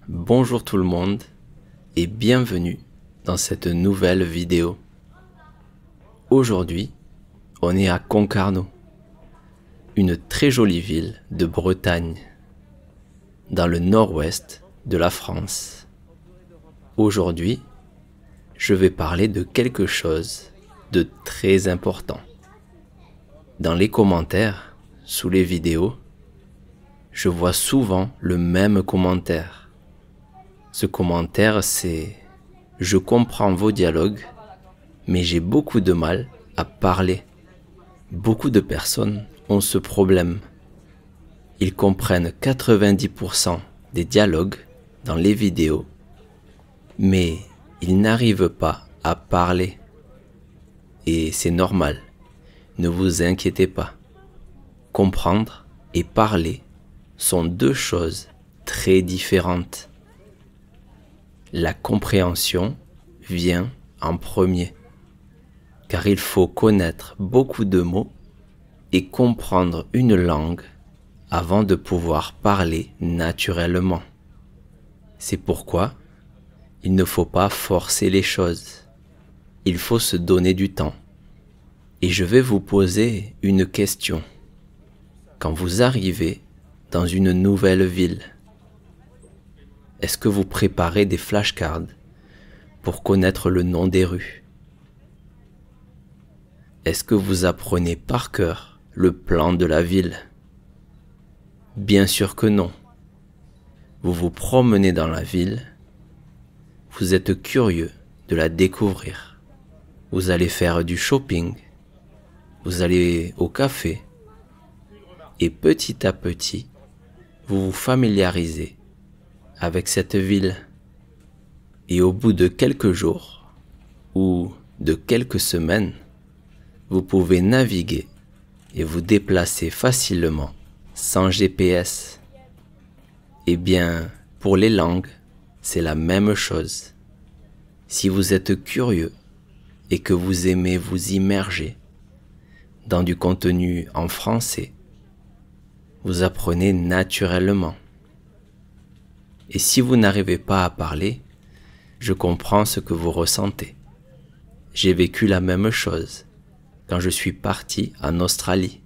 Bonjour tout le monde et bienvenue dans cette nouvelle vidéo. Aujourd'hui, on est à Concarneau, une très jolie ville de Bretagne, dans le nord-ouest de la France. Aujourd'hui, je vais parler de quelque chose de très important. Dans les commentaires, sous les vidéos, je vois souvent le même commentaire. Ce commentaire, c'est « Je comprends vos dialogues, mais j'ai beaucoup de mal à parler ». Beaucoup de personnes ont ce problème. Ils comprennent 90% des dialogues dans les vidéos, mais ils n'arrivent pas à parler. Et c'est normal, ne vous inquiétez pas. Comprendre et parler sont deux choses très différentes. La compréhension vient en premier, car il faut connaître beaucoup de mots et comprendre une langue avant de pouvoir parler naturellement. C'est pourquoi il ne faut pas forcer les choses. Il faut se donner du temps. Et je vais vous poser une question. Quand vous arrivez dans une nouvelle ville, est-ce que vous préparez des flashcards pour connaître le nom des rues? Est-ce que vous apprenez par cœur le plan de la ville? Bien sûr que non. Vous vous promenez dans la ville, vous êtes curieux de la découvrir. Vous allez faire du shopping, vous allez au café, et petit à petit, vous vous familiarisez avec cette ville. Et au bout de quelques jours ou de quelques semaines, vous pouvez naviguer et vous déplacer facilement sans GPS. Eh bien, pour les langues, c'est la même chose. Si vous êtes curieux et que vous aimez vous immerger dans du contenu en français, vous apprenez naturellement. Et si vous n'arrivez pas à parler, je comprends ce que vous ressentez. J'ai vécu la même chose quand je suis parti en Australie.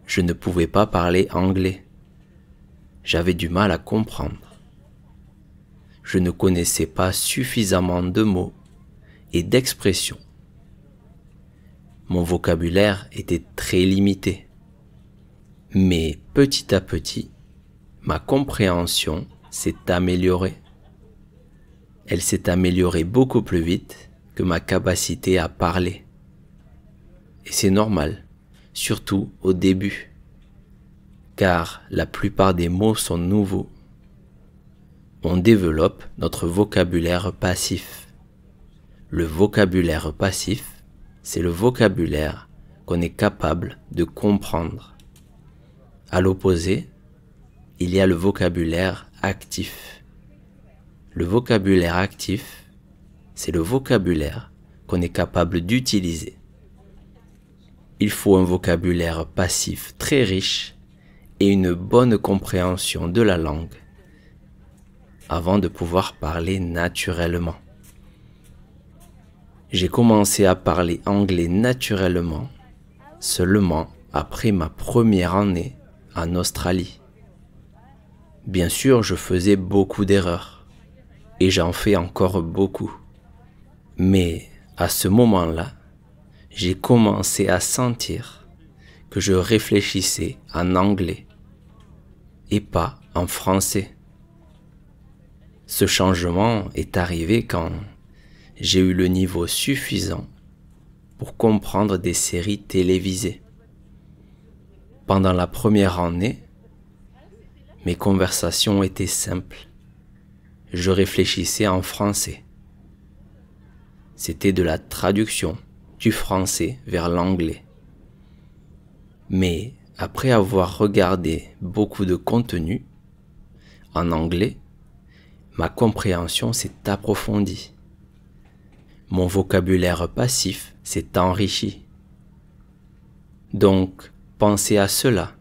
Je ne pouvais pas parler anglais. J'avais du mal à comprendre. Je ne connaissais pas suffisamment de mots et d'expressions. Mon vocabulaire était très limité. Mais petit à petit, ma compréhension s'est améliorée. Elle s'est améliorée beaucoup plus vite que ma capacité à parler. Et c'est normal, surtout au début, car la plupart des mots sont nouveaux. On développe notre vocabulaire passif. Le vocabulaire passif, c'est le vocabulaire qu'on est capable de comprendre. À l'opposé, il y a le vocabulaire actif. Le vocabulaire actif, c'est le vocabulaire qu'on est capable d'utiliser. Il faut un vocabulaire passif très riche et une bonne compréhension de la langue avant de pouvoir parler naturellement. J'ai commencé à parler anglais naturellement seulement après ma première année en Australie. Bien sûr, je faisais beaucoup d'erreurs et j'en fais encore beaucoup. Mais à ce moment-là, j'ai commencé à sentir que je réfléchissais en anglais et pas en français. Ce changement est arrivé quand j'ai eu le niveau suffisant pour comprendre des séries télévisées. Pendant la première année, mes conversations étaient simples. Je réfléchissais en français. C'était de la traduction du français vers l'anglais. Mais après avoir regardé beaucoup de contenu en anglais, ma compréhension s'est approfondie. Mon vocabulaire passif s'est enrichi. Donc, pensez à cela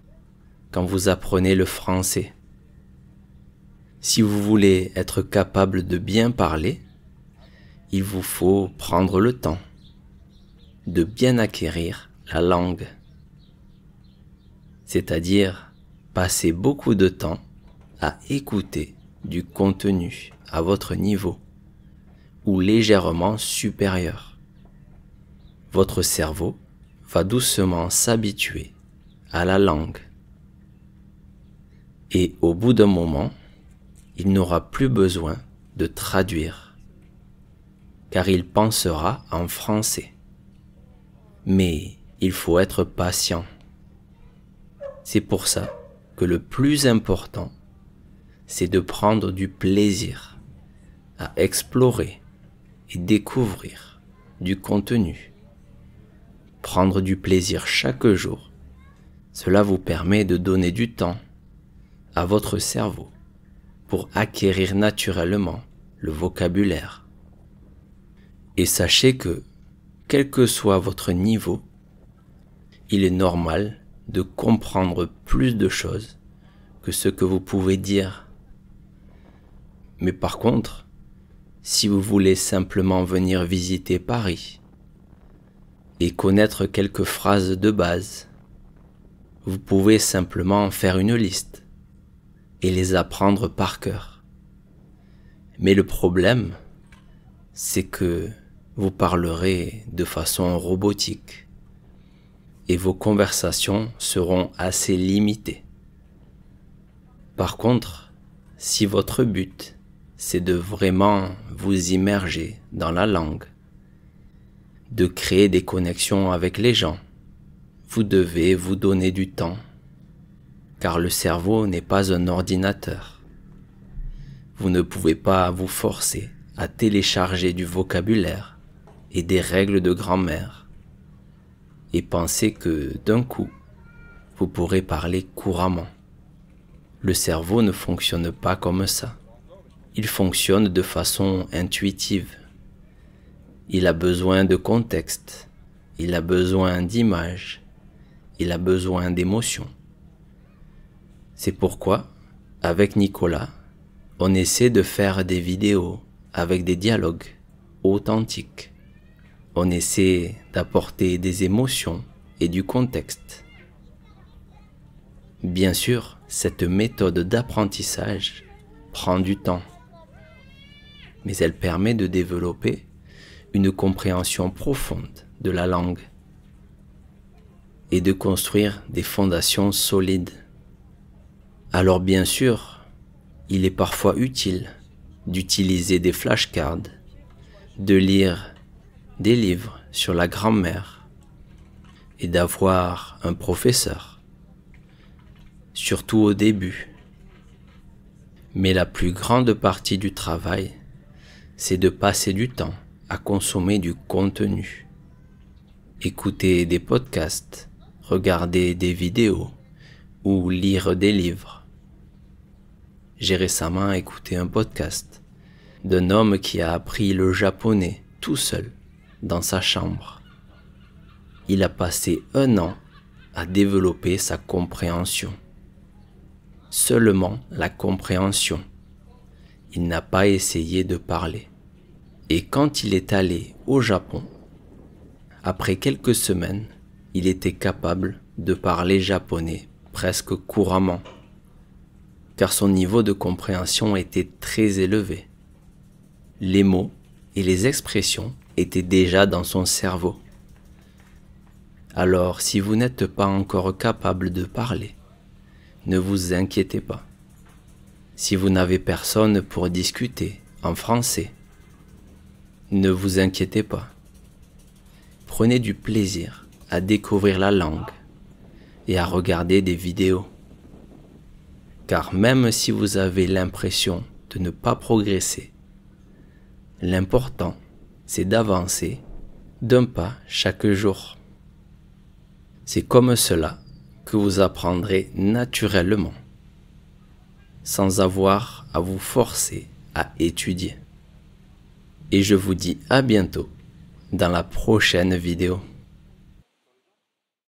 quand vous apprenez le français. Si vous voulez être capable de bien parler, il vous faut prendre le temps de bien acquérir la langue, c'est-à-dire passer beaucoup de temps à écouter du contenu à votre niveau ou légèrement supérieur. Votre cerveau va doucement s'habituer à la langue et au bout d'un moment, il n'aura plus besoin de traduire car il pensera en français. Mais il faut être patient. C'est pour ça que le plus important, c'est de prendre du plaisir à explorer et découvrir du contenu. Prendre du plaisir chaque jour, cela vous permet de donner du temps à votre cerveau pour acquérir naturellement le vocabulaire. Et sachez que, quel que soit votre niveau, il est normal de comprendre plus de choses que ce que vous pouvez dire. Mais par contre, si vous voulez simplement venir visiter Paris et connaître quelques phrases de base, vous pouvez simplement faire une liste et les apprendre par cœur. Mais le problème, c'est que vous parlerez de façon robotique et vos conversations seront assez limitées. Par contre, si votre but, c'est de vraiment vous immerger dans la langue, de créer des connexions avec les gens, vous devez vous donner du temps, car le cerveau n'est pas un ordinateur. Vous ne pouvez pas vous forcer à télécharger du vocabulaire et des règles de grammaire et penser que d'un coup, vous pourrez parler couramment. Le cerveau ne fonctionne pas comme ça. Il fonctionne de façon intuitive. Il a besoin de contexte, il a besoin d'images, il a besoin d'émotions. C'est pourquoi, avec Nicolas, on essaie de faire des vidéos avec des dialogues authentiques. On essaie d'apporter des émotions et du contexte. Bien sûr, cette méthode d'apprentissage prend du temps, mais elle permet de développer une compréhension profonde de la langue et de construire des fondations solides. Alors bien sûr, il est parfois utile d'utiliser des flashcards, de lire des livres sur la grammaire et d'avoir un professeur, surtout au début. Mais la plus grande partie du travail, c'est de passer du temps à consommer du contenu, écouter des podcasts, regarder des vidéos ou lire des livres. J'ai récemment écouté un podcast d'un homme qui a appris le japonais tout seul dans sa chambre. Il a passé 1 an à développer sa compréhension. Seulement la compréhension. Il n'a pas essayé de parler. Et quand il est allé au Japon, après quelques semaines, il était capable de parler japonais presque couramment, car son niveau de compréhension était très élevé. Les mots et les expressions étaient déjà dans son cerveau. Alors, si vous n'êtes pas encore capable de parler, ne vous inquiétez pas. Si vous n'avez personne pour discuter en français, ne vous inquiétez pas. Prenez du plaisir à découvrir la langue et à regarder des vidéos. Car même si vous avez l'impression de ne pas progresser, l'important, c'est d'avancer d'un pas chaque jour. C'est comme cela que vous apprendrez naturellement, sans avoir à vous forcer à étudier. Et je vous dis à bientôt dans la prochaine vidéo.